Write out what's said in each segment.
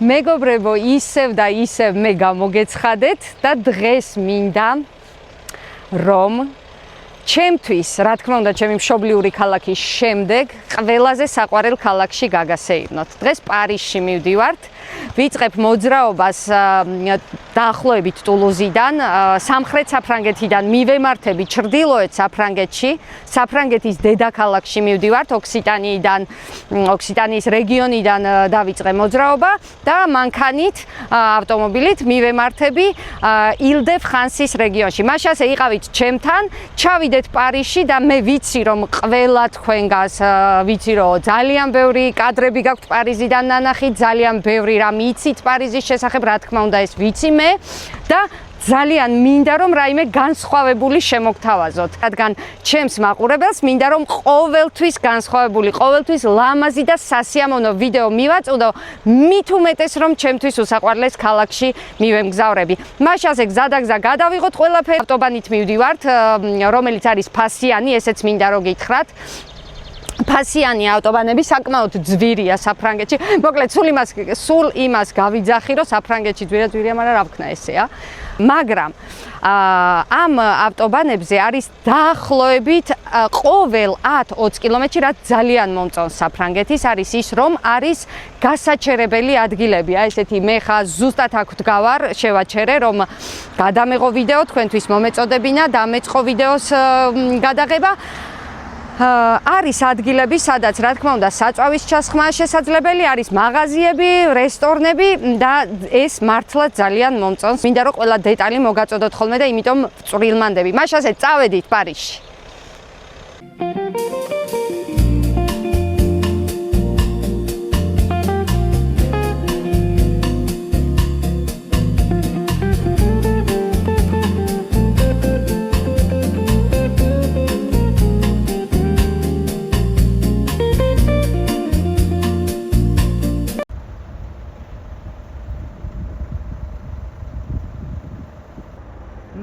მეგობრებო, ისევ და ისევ მე გამოგეცხადეთ და დღეს მინდა რომ ჩემთვის, რა თქმა უნდა, ჩემი მშობლიური ქალაქის შემდეგ ყველაზე საყვარელ ქალაქში გაგასეირნოთ. დღეს პარიზში მივდივართ. ვიწყებ მოძრაობას დაახლოებით ტულუზიდან, სამხრეთ საფრანგეთიდან მივემართები ჩრდილოეთ საფრანგეთში, საფრანგეთის დედაქალაქში მივდივართ, ოქსიტანიის რეგიონიდან დავიწყე მოძრაობა და მანქანით, ავტომობილით მივემართები ილ-დე-ფრანსის რეგიონში. მაშასე იყავით ჩემთან, ჩავიდეთ პარიზში და მე ვიცი რომ ყველა თქვენგანს ვიცი რომ ძალიან ბევრი კადრები გაქვთ პარიზიდან ნანახი, ძალიან ბევრი რამ იცით პარიზის შესახებ, რა თქმა უნდა ეს ვიცი მე და ძალიან მინდა რომ რაიმე განსხვავებული შემოგთავაზოთ. რადგან ჩემს მაყურებელს მინდა რომ ყოველთვის განსხვავებული, ყოველთვის ლამაზი და სასიამოვნო ვიდეო მივაწვდო, მით უმეტეს რომ ჩემთვის უსაყვარლეს ქალაქში მივემგზავრები. მაშასე გზადაგზა გადავიღოთ ყველაფერი, ავტობანით მივდივართ, რომელიც არის ფასიანი, ესეც მინდა რომ გითხრათ. ფასიანი ავტობანები საკმაოდ ძვირია საფრანგეთში. მოკლედ სულ იმას გავიძახი, რომ საფრანგეთში ძვირია, მაგრამ რა ვქნა ესეა. მაგრამ ამ ავტობანებზე არის დაახლოებით ყოველ 10-20 კილომეტრში, რაც ძალიან მომწონს საფრანგეთის, არის ის, რომ არის გასაჩერებელი ადგილები. აი ესეთი მე ხა ზუსტად აქ ვდგავარ, შევაჩერე, რომ გადამეღო ვიდეო, თქვენთვის მომეწოდებინა, დამეწყო ვიდეოს გადაღება. არის ადგილები, სადაც რა თქმა უნდა საწვავის ჩასხმაა შესაძლებელი, არის მაღაზიები, რესტორნები და ეს მართლა ძალიან მომწონს. მინდა რომ ყველა დეტალი მოგაწოდოთ ხოლმე და იმიტომ წვრილმანდები. მაშასე წავედით პარიზში.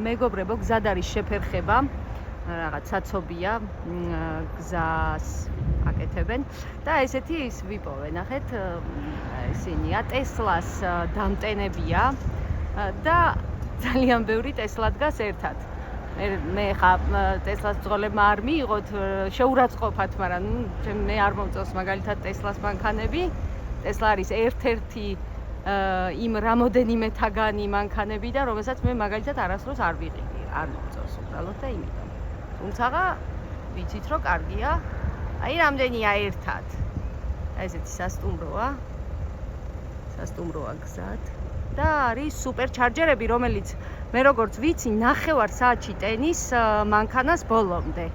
მეგობრებო, გზად არის შეფერხება, რაღაც საცობია, გზას აკეთებენ და ესეთი ის ვიპოვე, ნახეთ, ესენია ტესლას დამტენებია და ძალიან ბევრი ტესლა დგას ერთად. მე ხა ტესლას ძღოლებმა არ მიიღოთ, შეურაცხყოფათ, მაგრამ მე არ მომწონს მაგალითად ტესლას მანქანები. ტესლა არის ერთ-ერთი იმ რამოდენიმე თაგანი მანქანები და რომელსაც მე მაგალითად არასდროს არ ვიყიდი, არ მომწონს უბრალოდ და იმიტომ. თუმცაღა ვიცით რომ კარგია, აი რამდენია ერთად. ესეთი სასტუმროა გზად და არის სუპერჩარჯერები, რომელიც მე როგორც ვიცი, 9 საათში ტენის მანქანას ბოლომდე.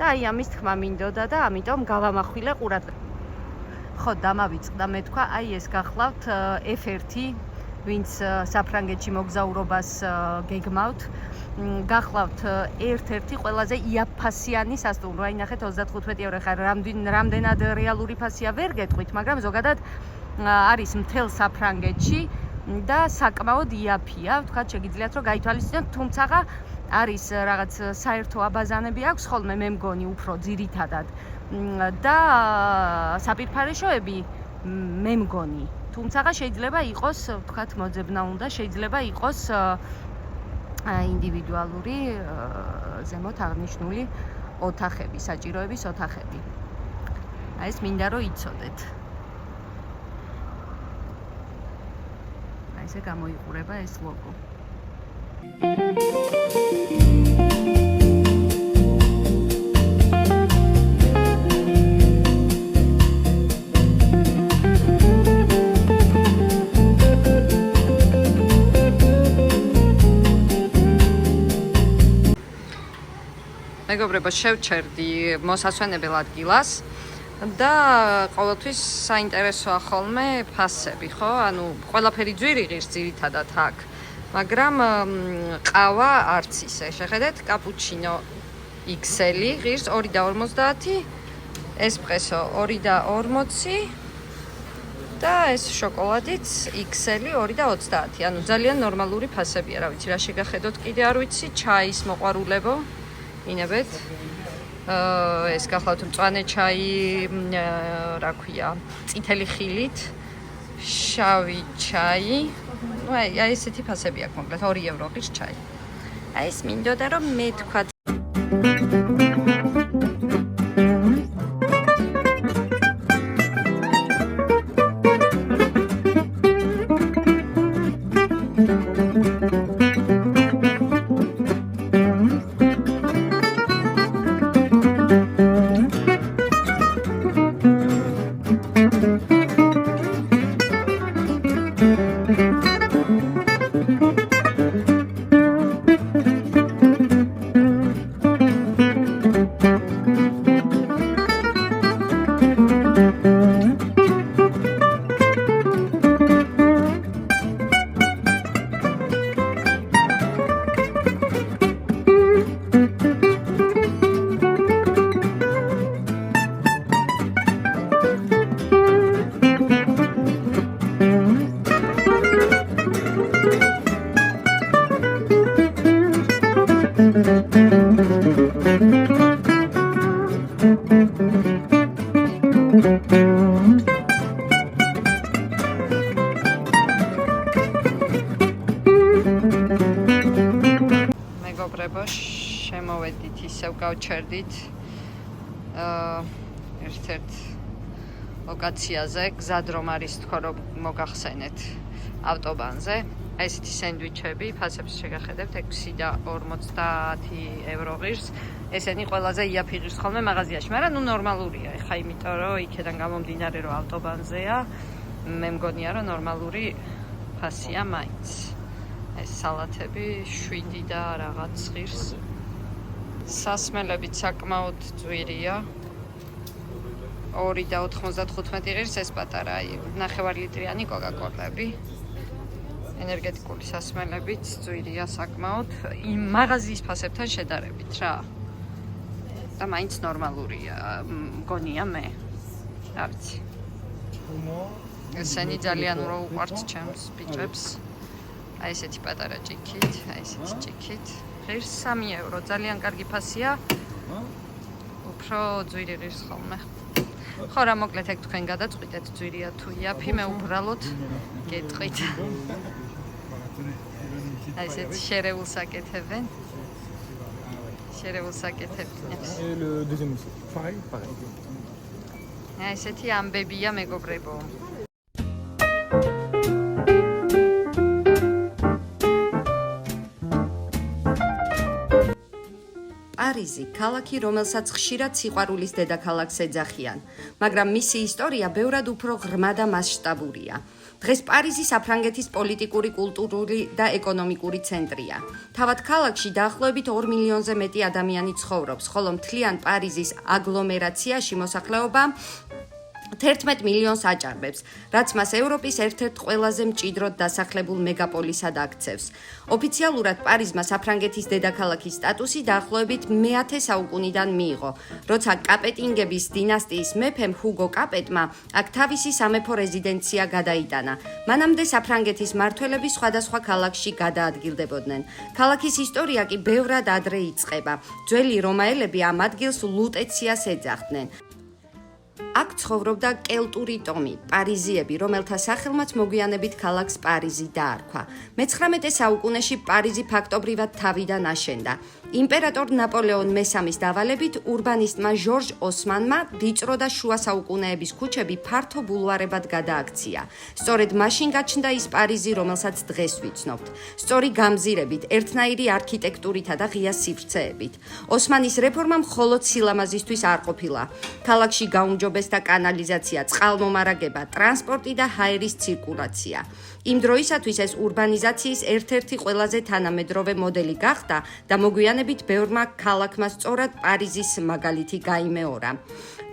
და აი ამის თქმა მინდოდა და ამიტომ გავამახვილე ყურადღება. ხო, დამავიწყდა, მე თქვა, აი ეს გახლავთ F1, ვინც საფრანგეთში მოგზაურობას გეგმავთ, გახლავთ ერთ-ერთი ყველაზე იაფფასიანი სასტუმრო. აი ნახეთ 35 ევრო, ხარ რამდენად რეალური ფასია ვერ გეტყვით, მაგრამ ზოგადად არის მთელ საფრანგეთში და საკმაოდ იაფია. ვთქვათ, შეგიძლიათ რომ გაითვალისწინოთ, თუმცაღა არის რაღაც საერთო აბაზანები აქვს ხოლმე, მე მგონი უფრო ძირითადად. და საპირფარეშოები მე მგონი, თუმცაღა შეიძლება იყოს, ვთქვათ, მოძებნა უნდა, შეიძლება იყოს ინდივიდუალური ზემოთ აღნიშნული ოთახები, საჭიროების ოთახები. აი ეს მინდა რომ იცოდეთ. აი ესე გამოიყურება ეს ლოგო. მეგობრებო, შევჩერდი მოსასვენებელ ადგილას და ყოველთვის საინტერესოა ხოლმე ფასები, ხო? ანუ ყველაფერი ძვირი ღირს ძირითადად აქ, მაგრამ ყავა არც ისე. შეხედეთ, კაპუჩინო XL ღირს 2.50, ესპრესო 2.40 და ეს შოკოლადიც XL 2.30. ანუ ძალიან ნორმალური ფასებია, რა ვიცი, რა შეგახედოთ კიდე არ ვიცი, ჩაის მოყვარულებო. ინებეთ ეს გახლავთ მწვანე ჩაი, რა ქვია, წითელი ხილით, შავი ჩაი. ნუ აი ესეთი ფასები აქვს მოკლედ 2 ევროების ჩაი. აი ეს მინდოდა რომ მე თქვა მეგობრებო, შემოვედით ისევ გავჩერდით ერთ-ერთ ლოკაციაზე, გზად რომ არის თქო რომ მოგახსენეთ ავტობანზე. აი ესეთი სენდვიჩები, ფასებს შეგახედებთ 6 და 50 ევრო ღირს. ესენი ყველაზე იაფი ღირს ხოლმე მაღაზიაში, მაგრამ ნუ ნორმალურია. ეხა იმიტომ რომ იქიდან გამომდინარე რომ ავტობანზეა, მე მგონია რომ ნორმალური ფასია მაინც. ეს სალათები 7 და რაღაც ღირს. სასმელებიც საკმაოდ ძვირია. 2 და 95 ღირს ეს პატარა, აი 9 ლიტრიანი კოკა-კოლები. ენერგეტიკული სასმელებიც ძვირია საკმაოდ იმ მაღაზიის ფასებთან შედარებით რა. და მაინც ნორმალურია, მგონია მე. რა ვიცი. ესენი ძალიან რო უყვართ ჩემს ბიჭებს. აი ესეთი პატარა ჭიქით, აი ესეთი ჭიქით. ღირს 3 ევრო, ძალიან კარგი ფასია. უფრო ძვირი ღირს ხოლმე. ხო რა მოკლედ ეგ თქვენ გადაწყვიტეთ ძვირია თუ იაფი, მე უბრალოდ გეტყვით. აი ესეთი შერეულს აკეთებენ. შერეულს აკეთებენ. აი ესეთი ამბებია მეგობრებო. პარიზი, ქალაქი, რომელსაც ხშირად სიყვარულის დედაქალაქს ეძახიან, მაგრამ მისი ისტორია ბევრად უფრო ღრმა და მასშტაბურია. დღეს პარიზი საფრანგეთის პოლიტიკური, კულტურული და ეკონომიკური ცენტრია. თავად ქალაქში დაახლოებით 2 მილიონზე მეტი ადამიანი ცხოვრობს, ხოლო მთლიან პარიზის აგლომერაციაში მოსახლეობა 11 მილიონს აჭარბებს, რაც მას ევროპის ერთ-ერთ ყველაზე მჭიდროდ დასახლებულ მეგაპოლისად აქცევს. ოფიციალურად პარიზმა საფრანგეთის დედაქალაქის სტატუსი დაახლოებით მე-10 საუკუნიდან მიიღო, როცა კაპეტინგების დინასტიის მეფემ ჰუგო კაპეტმა აქ თავისი სამეფო რეზიდენცია გადაიტანა. მანამდე საფრანგეთის მმართველები სხვადასხვა ქალაქში გადაადგილდებოდნენ. ქალაქის ისტორია კი ბევრად ადრე იწყება. ძველი რომაელები ამ ადგილს ლუტეციას ეძახდნენ. აქ ცხოვრობდა კელტური ტომი, პარიზიები, რომელთა სახელმაც მოგვიანებით ქალაქს პარიზი დაარქვა. მე-19 საუკუნეში პარიზი ფაქტობრივად თავიდან აშენდა. იმპერატორ ნაპოლეონ მესამის დავალებით ურბანისტმა ჟორჟ ოსმანმა ვიწრო და შუა საუკუნეების ქუჩები ფართო ბულვარებად გადააქცია. სწორედ მაშინ გაჩნდა ის პარიზი, რომელსაც დღეს ვიცნობთ. სწორი გამზირებით, ერთნაირი არქიტექტურითა და ღია სივრცეებით. ოსმანის რეფორმა მხოლოდ სილამაზისთვის არ ყოფილა. ქალაქში გაუმჯობესდა კანალიზაცია, წყალმომარაგება, ტრანსპორტი და ჰაერის ცირკულაცია. იმ დროისათვის ეს ურბანიზაციის ერთ-ერთი ყველაზე თანამედროვე მოდელი გახდა და მოგვიანებით ბევრმა ქალაქმა სწორად პარიზის მაგალითი გაიმეორა.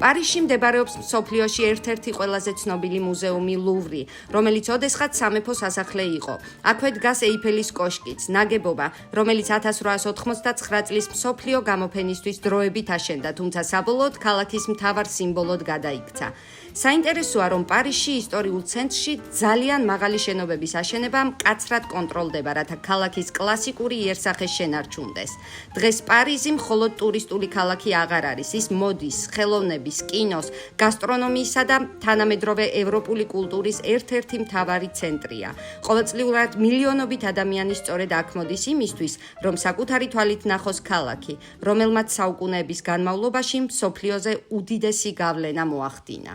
პარიზში მდებარეობს მსოფლიოში ერთ-ერთი ყველაზე ცნობილი მუზეუმი ლუვრი, რომელიც ოდესღაც სამეფო სასახლე იყო. აქვე დგას ეიფელის კოშკიც, ნაგებობა, რომელიც 1899 წლის მსოფლიო გამოფენისთვის დროებით აშენდა, თუმცა საბოლოოდ ქალაქის მთავარ სიმბოლოდ გადაიქცა. საინტერესოა, რომ პარიზში ისტორიულ ცენტრში ძალიან მაღალი შენობების აშენება მკაცრად კონტროლდება, რათა ქალაქის კლასიკური იერსახე შენარჩუნდეს. დღეს პარიზი მხოლოდ ტურისტული ქალაქი აღარ არის, ის მოდის, ხელოვნების, კინოს, გასტრონომიისა და თანამედროვე ევროპული კულტურის ერთ-ერთი მთავარი ცენტრია. ყოველწლიურად მილიონობით ადამიანი სწორედ აქ მოდის იმისთვის, რომ საკუთარი თვალით ნახოს ქალაქი, რომელმაც საუკუნეების განმავლობაში მსოფლიოზე უდიდესი გავლენა მოახდინა.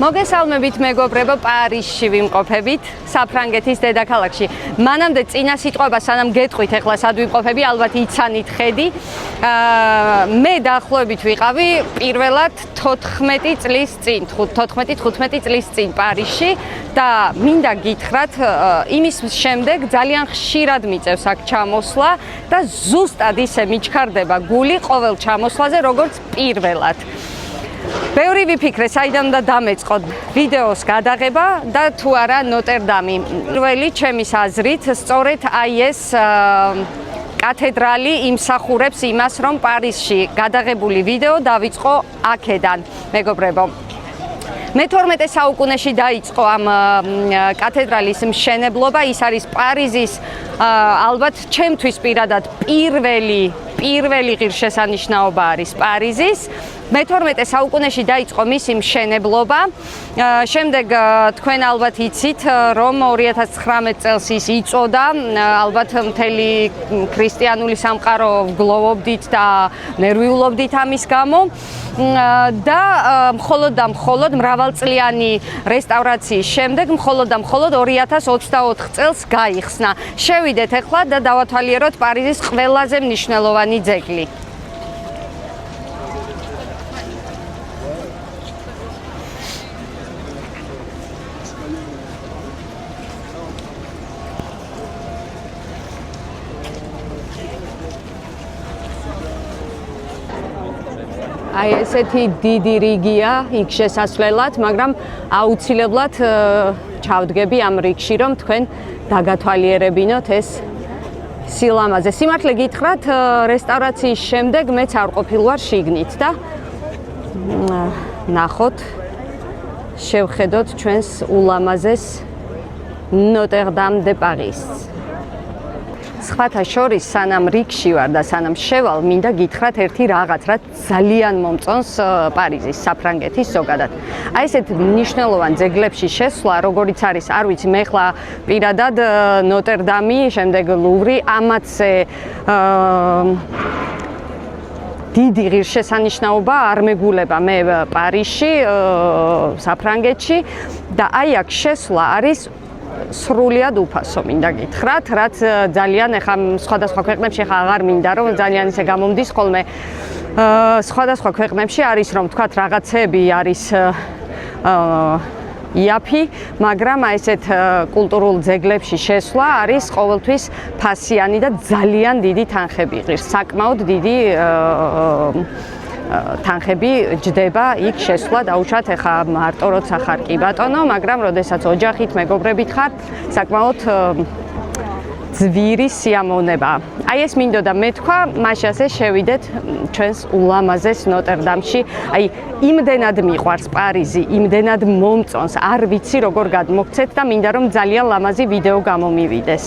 მოგესალმებით მეგობრებო, პარიზში ვიმყოფებით, საფრანგეთის დედაქალაქში. მანამდე წინა სიტყვა, სანამ გეტყვით ახლა სად ვიმყოფები, ალბათ იცანით ხედი. მე დაახლოებით ვიყავი პირველად 14 წლის წინ, 14-15 წლის წინ პარიზში და მინდა გითხრათ, იმის შემდეგ ძალიან ხშირად მიწევს აქ ჩამოსვლა და ზუსტად ისე მიჩქარდება გული ყოველ ჩამოსვლაზე, როგორც პირველად. ბევრი ვიფიქრე, საიდან უნდა დამეწყო ვიდეოს გადაღება და თუ არა ნოტერდამი. პირველი ჩემის აზრით, სწორედ აი ეს კათედრალი იმსახურებს იმას, რომ პარიზში გადაღებული ვიდეო დავიწყო აქედან, მეგობრებო. მე-12 საუკუნეში დაიწყო ამ კათედრალის მშენებლობა, ის არის პარიზის ალბათ ჩემთვის პირადად პირველი ღირსშესანიშნაობა არის პარიზის. მე-12 საუკუნეში დაიწყო მისი მშენებლობა. შემდეგ თქვენ ალბათ იცით, რომ 2019 წელს ის იწოდა, ალბათ მთელი ქრისტიანული სამყარო გლოვობდით და ნერვიულობდით ამის გამო. და მხოლოდ მრავალწლიანი რესტავრაციის შემდეგ მხოლოდ 2024 წელს გაიხსნა. შევიდეთ ახლა და დავათვალიეროთ პარიზის ყველაზე მნიშვნელოვანი ძეგლი. აი ესეთი დიდი რიგია იქ შესასვლელად, მაგრამ აუცილებლად ჩავდგები ამ რიგში, რომ თქვენ დაგათვალიერებინოთ ეს სილამაზე. სიმართლე გითხრათ, რესტავრაციის შემდეგ მეც არ ყოფილვარ შიგნით და ნახოთ, შევხედოთ ჩვენს ულამაზეს ნოტერდამ დე პარიზს. სხვათა შორის, სანამ რიგში ვარ და სანამ შევალ, მინდა გითხრათ ერთი რაღაც, რაც ძალიან მომწონს პარიზის, საფრანგეთის ზოგადად. აი ესეთ მნიშვნელოვან ძეგლებში შესვლა, როგორიც არის, არ ვიცი, მე ხლა პირადად ნოტერდამი, შემდეგ ლუვრი, ამათზე დიდი ღირსშესანიშნაობა არ მეგულება მე პარიზში, საფრანგეთში და აი აქ შესვლა არის სრულიად უფასო, მინდა გითხრათ, რაც ძალიან ეხა სხვადასხვა ქვეყნებში ეხა აღარ მინდა რომ ძალიან ისე გამომდის ხოლმე. სხვადასხვა ქვეყნებში არის რომ თქვათ რაღაცები არის იაფი, მაგრამ აი ესეთ კულტურულ ძეგლებში შესვლა არის ყოველთვის ფასიანი და ძალიან დიდი თანხები ღირს, საკმაოდ დიდი თანხები ჯდება იქ შესვლა დაუშვათ ეხა მარტო როცა ხარ კი ბატონო, მაგრამ როდესაც ოჯახით მეგობრებით ხარ, საკმაოდ ძვირი სიამოვნება. აი ეს მინდოდა მეთქვა, მაშინ ასე შევიდეთ ჩვენს ულამაზეს ნოტერდამში. აი იმდენად მიყვარს პარიზი, იმდენად მომწონს, არ ვიცი როგორ გადმოგცეთ და მინდა რომ ძალიან ლამაზი ვიდეო გამომივიდეს.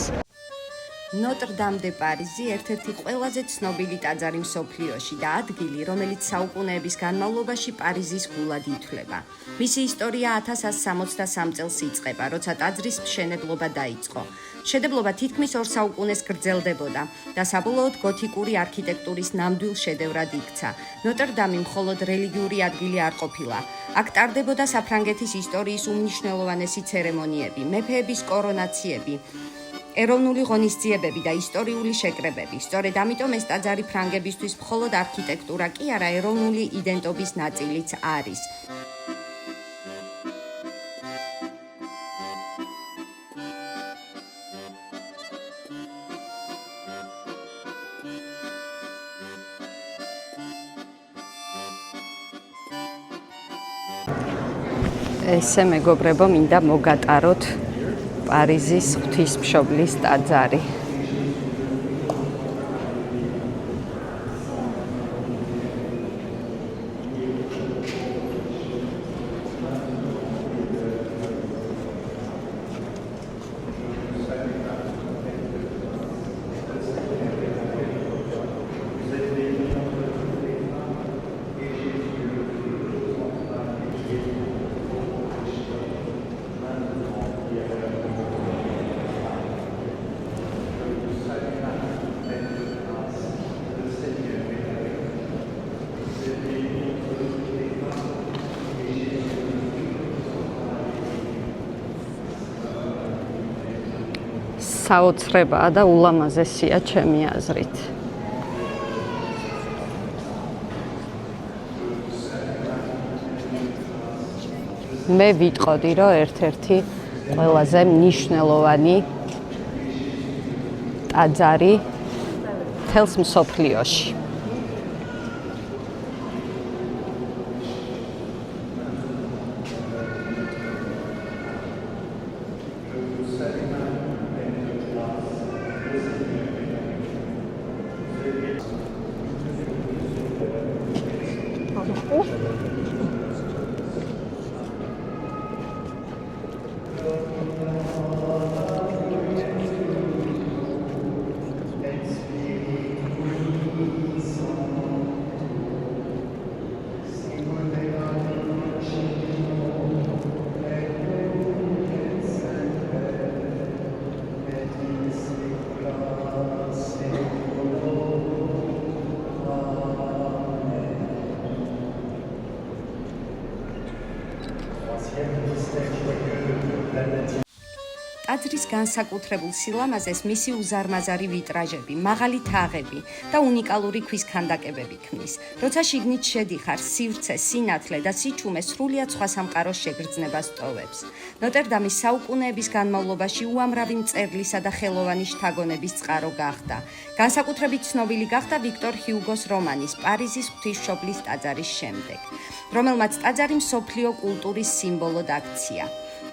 ნოტრ-დამ-დე-პარიზი ერთ-ერთი ყველაზე ცნობილი ტაძარი მსოფლიოში და ადგილი, რომელიც საუკუნეების განმავლობაში პარიზის გულად ითვლება. მისი ისტორია 1163 წელს იწყება, როცა ტაძრის მშენებლობა დაიწყო. მშენებლობა თითქმის 2 საუკუნეს გრძელდებოდა და საბოლოოდ გოთიკური არქიტექტურის ნამდვილ შედევრად იქცა. ნოტრ-დამი მხოლოდ რელიგიური ადგილი არ ყოფილა. აქ ტარდებოდა საფრანგეთის ისტორიის უმნიშვნელოვანესი ცერემონიები, მეფეების კორონაციები, ეროვნული ღონისძიებები და ისტორიული შეკრებები. სწორედ ამიტომ ეს ტაძარი ფრანგებისთვის მხოლოდ არქიტექტურა კი არა, ეროვნული იდენტობის ნაწილიც არის. ესე მეგობრებო, მინდა მოგატაროთ პარიზის ღვთისმშობლის ტაძარი. საოცრებაა და ულამაზესია ჩემი აზრით. მე ვიტყოდი, რომ ერთ-ერთი ყველაზე მნიშვნელოვანი ტაძარი მთელს მსოფლიოში. ტაძრის განსაკუთრებულ სილამაზეს მისი უზარმაზარი ვიტრაჟები, მაღალი თაღები და უნიკალური ქვის ქანდაკებები ქმნის. როცა შიგნით შედიხარ, სივრცე, სინათლე და სიჩუმე სრულიად სხვა სამყაროს შეგრძნებას ტოვებს. ნოტრ-დამის საუკუნეების განმავლობაში უამრავი მწერლისა და ხელოვანის შთაგონების წყარო გახდა. განსაკუთრებით ცნობილი გახდა ვიქტორ ჰიუგოს რომანის პარიზის ღვთისმშობლის ტაძარის შემდეგ, რომელმაც ტაძარი მსოფლიო კულტურის სიმბოლოდ აქცია.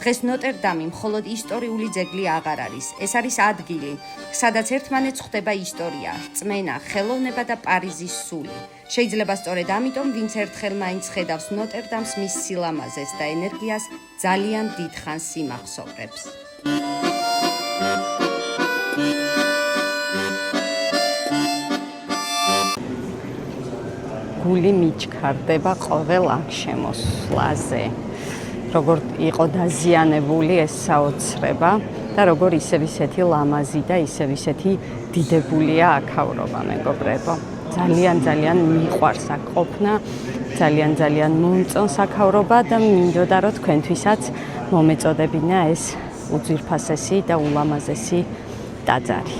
დღეს ნოტრ-დამი მხოლოდ ისტორიული ძეგლი აღარ არის. ეს არის ადგილი, სადაც ერთმანეთს ხვდება ისტორია, რწმენა, ხელოვნება და პარიზის სული. შეიძლება სწორედ ამიტომ, ვინც ერთხელ მაინც ხედავს ნოტრ-დამს, მის სილამაზეს და ენერგიას ძალიან დიდხანს იმახსოვრებს. გული მიჩქარდება ყოველ აქ შემოსვლაზე. როგორ იყო დაზიანებული ეს საოცრება და როგორ ისევ ისეთი ლამაზი და ისევ ისეთი დიდებულია აქავრობა, მეგობრებო. ძალიან მიყვარს აქ ყოფნა, ძალიან მომწონს აქავრობა და მინდოდა რომ თქვენთვისაც მომეწოდებინა ეს უძვირფასესი და ულამაზესი ტაძარი.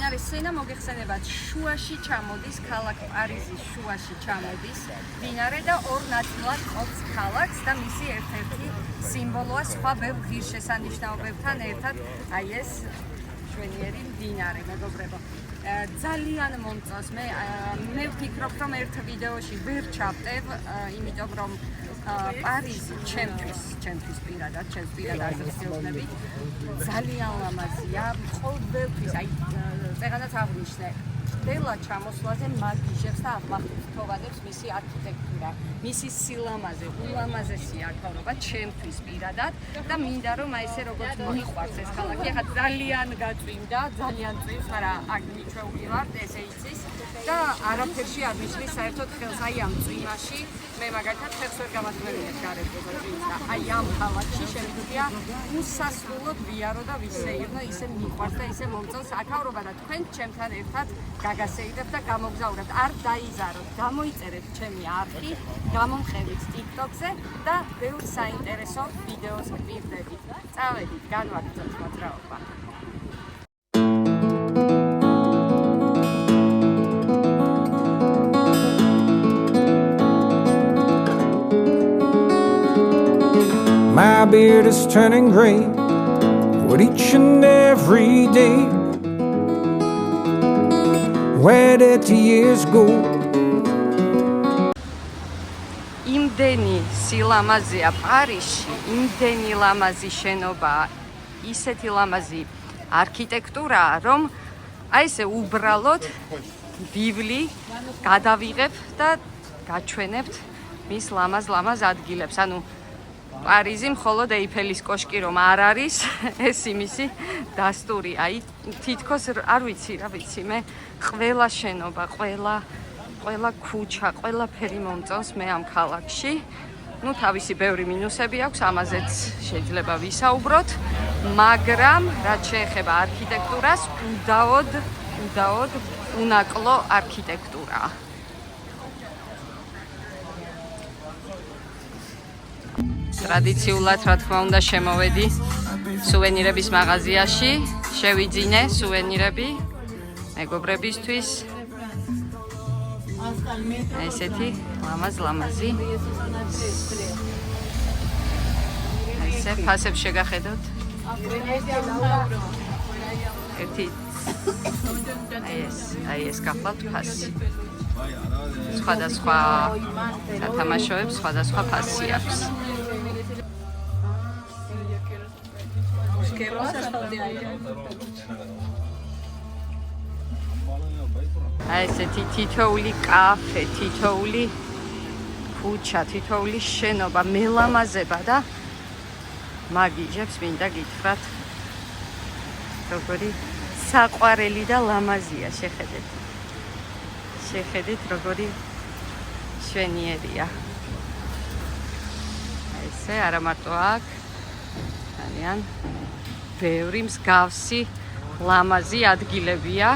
მდინარე სენა მოგეხსენებათ, შუაში ჩამოდის, ქალაქ პარიზის შუაში ჩამოდის მდინარე და ორ ნაწილად ყოფს ქალაქს და მისი ერთ-ერთი სიმბოლოა სხვა ბევრ ღირსშესანიშნაობებთან ერთად, აი ეს ჩვენიერი მდინარე, მეგობრებო. ძალიან მომწონს მე ვფიქრობ რომ ერთ ვიდეოში ვერ ჩავტევ იმიტომ რომ პარიზი ჩემთვის პირადად გეუბნებით ძალიან ლამაზია ყოველთვის აი წეგანაც აღვნიშნე დელა ჩამოსვლაზე მაგიჟებს და აღმახვილთოვანებს მისი არქიტექტურა მისი სილამაზე ულამაზესია ქორობა ჩემთვის პირადად და მინდა რომ აი ესე როგორც მიყვარს ეს ქალაქი ახლა ძალიან გაწვიმდა ძალიან წვიმს მაგრამ აქ მიჩვეული ვარ ესე იცის და არაფერში არ მისვლის საერთოდ ხელს აი ამ წვიმაში მე მაგალითად ხელს ვერ გამატმევინებ გარეგნობა წვიმს და აი ამ ქალაქში შემიძლია უსასრულოდ ვიარო და ვისეირნო ისე მიყვარს და ისე მომწონს აქავრობა და თქვენ ჩემთან ერთად გაგასეირებთ და გამოგზაურებთ არ დაიზაროთ გამოიწერეთ ჩემი არხი გამომხევით TikTok-ზე და ბევრ საინტერესო ვიდეოს გვირდებით წავედით განვაგრძელოთ მოძრაობა My beard is turning gray with each and every day. Where did the years go? იმდენი სილამაზეა პარიზში, იმდენი ლამაზი შენობაა, ისეთი ლამაზი არქიტექტურაა, რომ აი ესე უბრალოდ ბიბლი გადავიღებ და გაჩვენებთ მის ლამაზ ადგილებს. ანუ პარიზი მხოლოდ ეიფელის კოშკი რომ არ არის, ეს იმისი დასტური. აი თითქოს არ ვიცი, რა ვიცი, მე ყველა შენობა, ყველა ქუჩა, ყველაფერი მომწონს მე ამ ქალაქში. Ну, თავისი ბევრი მინუსები აქვს, ამაზეც შეიძლება ვისაუბროთ, მაგრამ რაც შეეხება არქიტექტურას, უდაოდ უნაკლო არქიტექტურაა. ტრადიციულად, რა თქმა უნდა, შემოვედი სუვენირების მაღაზიაში, შევიძინე სუვენირები მეგობრებისთვის. ესეთი ლამაზი. ესე ფასებს შეგახედოთ. ერთი აი ეს გახლავთ ფასი. სხვადასხვა სათამაშოებს სხვადასხვა ფასი აქვს. აი ესეთი თითოეული კაფე, თითოეული ქუჩა, თითოეული შენობა მელამაზება და მაგიჟებს მინდა გითხრათ როგორი საყვარელი და ლამაზია შეხედეთ როგორი შვენიერია აი ესე არა მარტო აქ ძალიან ბევრი მსგავსი ლამაზი ადგილებია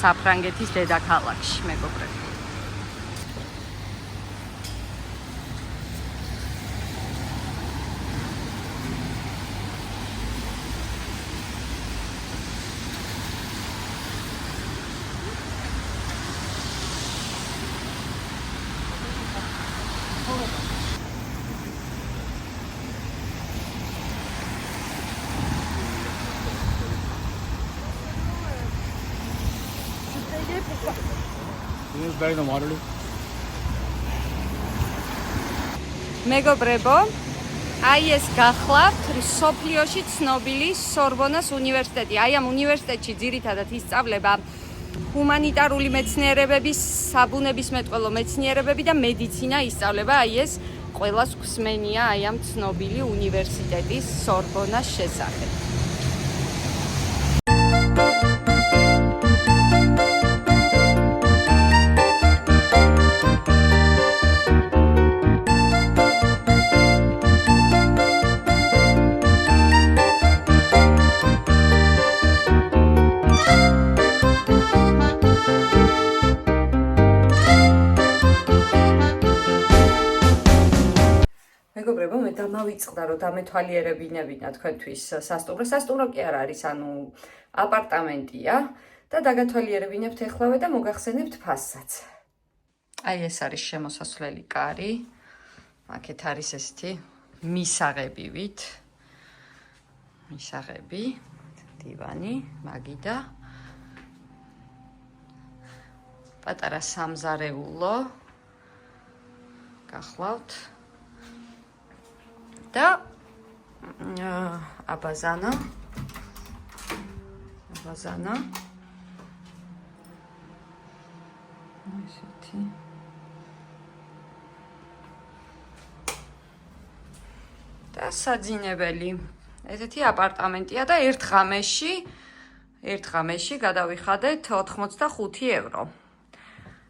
საფრანგეთის დედაქალაქში მეგობრები მეგობრებო, აი ეს გახლავთ სოფლიოში ცნობილი სორბონას უნივერსიტეტი. აი ამ უნივერსიტეტში ძირითადად ისწავლება ჰუმანიტარული მეცნიერებების, საბუნებისმეტყველო მეცნიერებები და მედიცინა ისწავლება. აი ეს ყველას გვსმენია აი ამ ცნობილი უნივერსიტეტის სორბონას შესახებ. მეგობრებო, მე დამავიწყდა რომ დამეთვალიერებინებინა თქვენთვის სასტუმრო. სასტუმრო კი არ არის, ანუ აპარტამენტია და დაგათვალიერებინებთ ეხლავე და მოგახსენებთ ფასსაც. აი ეს არის შემოსასვლელი კარი. აქეთ არის ესეთი მისაღები, დივანი, მაგიდა პატარა სამზარეულო გახლავთ და აბაზანა ესეთი და საძინებელი ესეთი აპარტამენტია და ერთ ღამეში გადავიხადეთ 85 евро.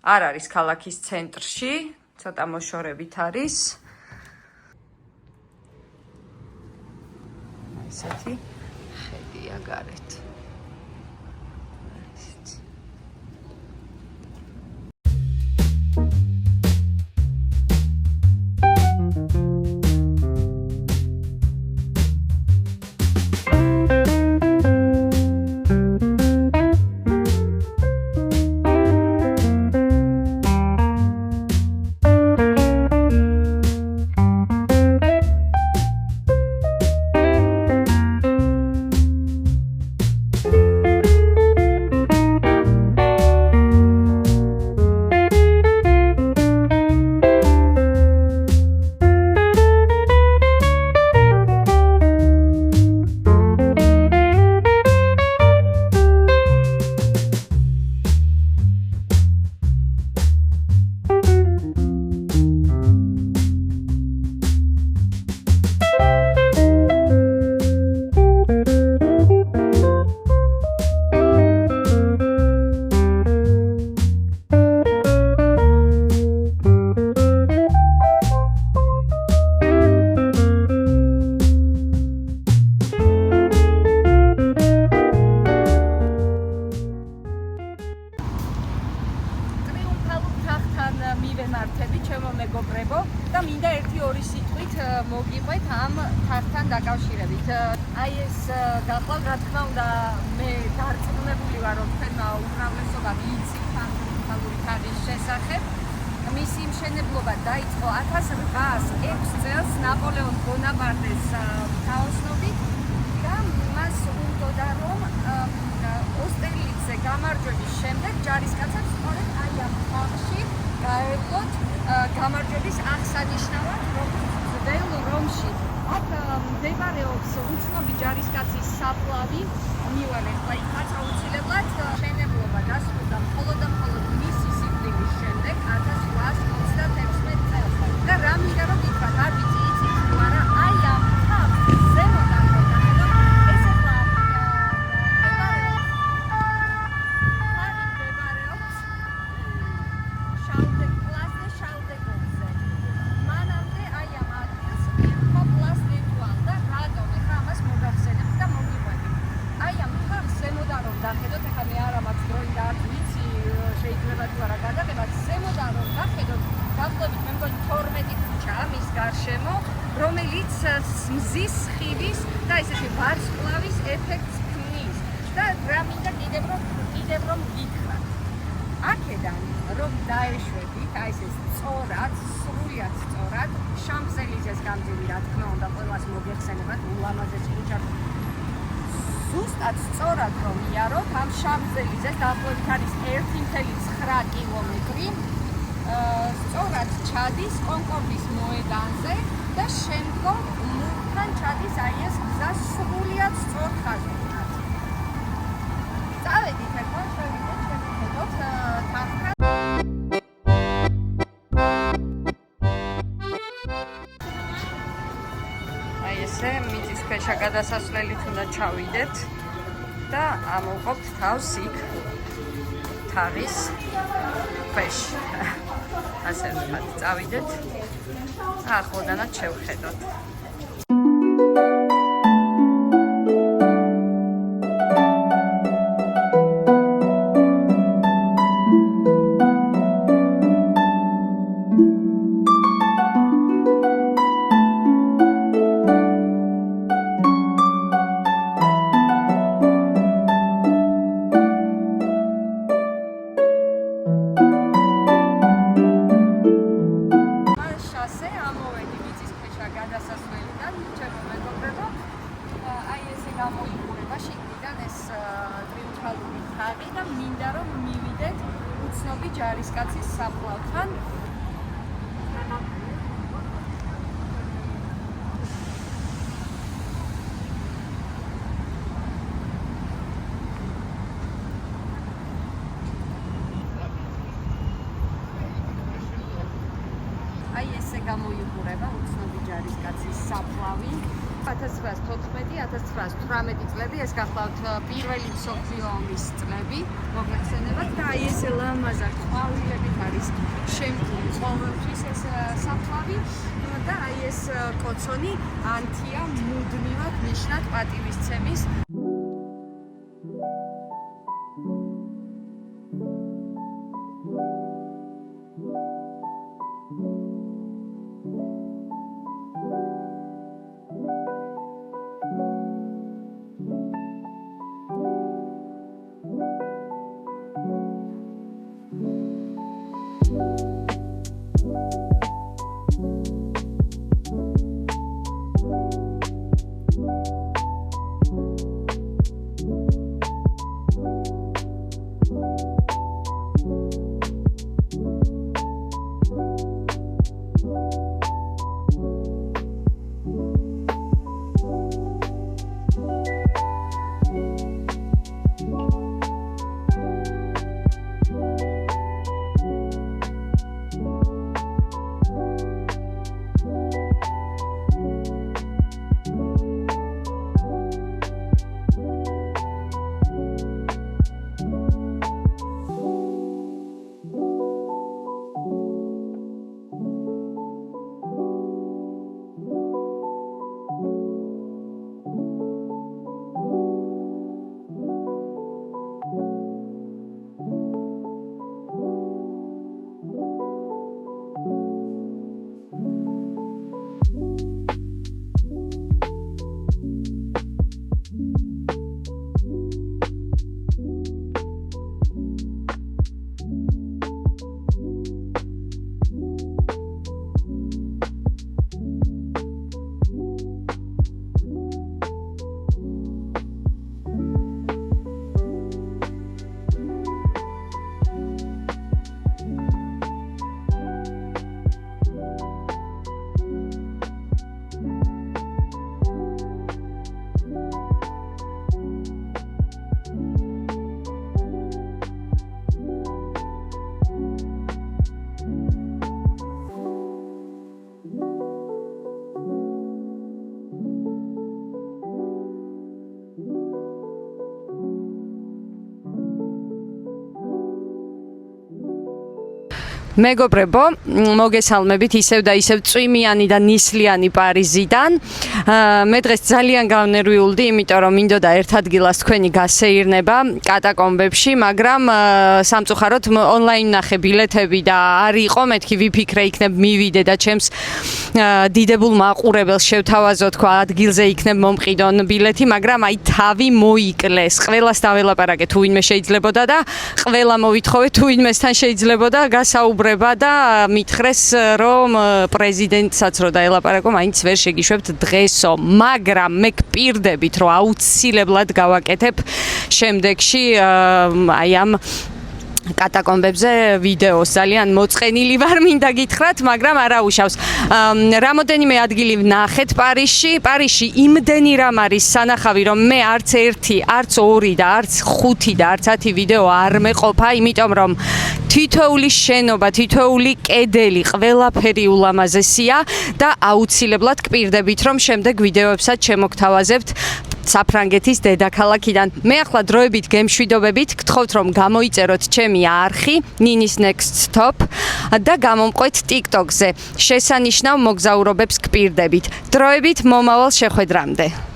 არ არის ქალაქის ცენტრში, ცოტა მოშორებით არის. ესეთი ხედია გარეთ. მივემართები ჩემო მეგობრებო და მინდა 1-2 სიტყვით მოგიყვეთ ამ თასთან დაკავშირებით. აი ეს გახლავთ, რა თქმა უნდა, მე დარწმუნებული ვარ, რომ თქვენმა უმრავლესობა მიიცით ამ ტრიუმფალური თაღის შესახებ. მისი მშენებლობა დაიწყო 1806 წელს ნაპოლეონ ბონაპარტეს თაოსნობით და მას უნდოდა რომ ოსტერლიცზე გამარჯვების შემდეგ ჯარისკაცებს სწორედ აი ამ თაღში გაევლოთ გამარჯვების აღსანიშნავად, რომ ძველ რომში აქ მდებარეობს უცნობი ჯარისკაცის საფლავი, მივალე ხლა იქაც აუცილებლად მშენებლობა დასრულდა მხოლოდ და მხოლოდ მისი სიკვდილის შემდეგ 1826 წელს. და რა მინდა რომ გითხრათ, არ ვიცი იცით თუ არა, აი ამ თაღს ზემოდან გადახედავ, ეს ახლა მდებარეობს შალდეკოვზე. მანამდე აი ამ ადგილს ერქვა პლას დეტუალ და რატომ ეხლა ამას მოგახსენებ და მოგიყვებით. აი ამ თაღს ზემოდან რომ დახედოთ, ეხლა მე არა მაქვს დროი და არ ვიცი, შეიძლება თუ არა გადაღებათ, ზემოდან რომ დახედოთ, გახლობით მე მგონი 12 ქუჩაა მის გარშემო, რომელიც მზის სხივის და ესეთი ვარსკვლავის ეფექტს ქმნის. და რა მინდა კიდევ რომ გითხრათ. აქედან რომ დაეშვებით, აი ეს სწორად, სრულიად სწორად, შამზელიზეს გამზირი, რა თქმა უნდა, ყველას მოგეხსენებათ, ულამაზეს ქუჩა. ზუსტად სწორად რომ იაროთ, ამ შამზელიზეს დაახლოებით არის 1,9 კილომეტრი. სწორად ჩადის კონკორდის მოედანზე და შემდგომ მურთან ჩადის აი ეს გზა სრულიად სწორ ხაზოვნად. წავედით ახლა შევიდეთ შევხედოთ თაღთან. აი ესე მიწისქვეშა გადასასვლელით უნდა ჩავიდეთ და ამოვყოფთ თავს იქ თაღის ქვეშ. ასე ვთქვათ, წავიდეთ და ახლოდანაც შევხედოთ. ჯარისკაცის საფლავთან. აი ესე გამოიყურება უცნობი ჯარისკაცის საფლავი. 1914-1918 წლები, ეს გახლავთ პირველი მსოფლიო ომის წლები, მოგეხსენებათ და აი ესე ლამაზად ყვავილებით არის შემკული ყოველთვის ეს საფლავი და აი ეს კოცონი ანთია მუდმივად ნიშნად პატივისცემის. მეგობრებო, მოგესალმებით ისევ და ისევ წვიმიანი და ნისლიანი პარიზიდან. მე დღეს ძალიან გავნერვიულდი, იმიტომ რომ მინდოდა ერთ ადგილას თქვენი გასეირნება კატაკომბებში, მაგრამ სამწუხაროდ ონლაინ ნახე ბილეთები და არ იყო, მეთქი ვიფიქრე იქნებ მივიდე და ჩემს დიდებულ მაყურებელს შევთავაზო თქვა ადგილზე იქნებ მომყიდონ ბილეთი, მაგრამ აი თავი მოიკლეს. ყველას დაველაპარაკე თუ ვინმე შეიძლებოდა და ყველა მოვითხოვე თუ ვინმესთან შეიძლებოდა გასაუბრება და მითხრეს რომ პრეზიდენტსაც რო დაელაპარაკო, მაინც ვერ შეგიშვებთ დღესო, მაგრამ მე გპირდებით რომ აუცილებლად გავაკეთებ შემდეგში აი ამ კატაკომბებზე ვიდეოს. ძალიან მოწყენილი ვარ, მინდა გითხრათ, მაგრამ არა უშავს. რამოდენიმე ადგილი ვნახეთ პარიზში იმდენი რამ არის სანახავი, რომ მე არც ერთი, არც ორი და არც ხუთი და არც 10 ვიდეო არ მეყოფა, იმიტომ რომ თითოეული შენობა, თითოეული კედელი, ყველაფერი ულამაზესია და აუცილებლად გპირდებით, რომ შემდეგ ვიდეოებსაც შემოგთავაზებთ საფრანგეთის დედაქალაქიდან. მე ახლა დროებით გემშვიდობებით, გთხოვთ რომ გამოიწეროთ ჩემი არხი ნინის next stop და გამომყვეთ TikTok-ზე. შესანიშნავ მოგზაურობებს გპირდებით. დროებით მომავალ შეხვედრამდე.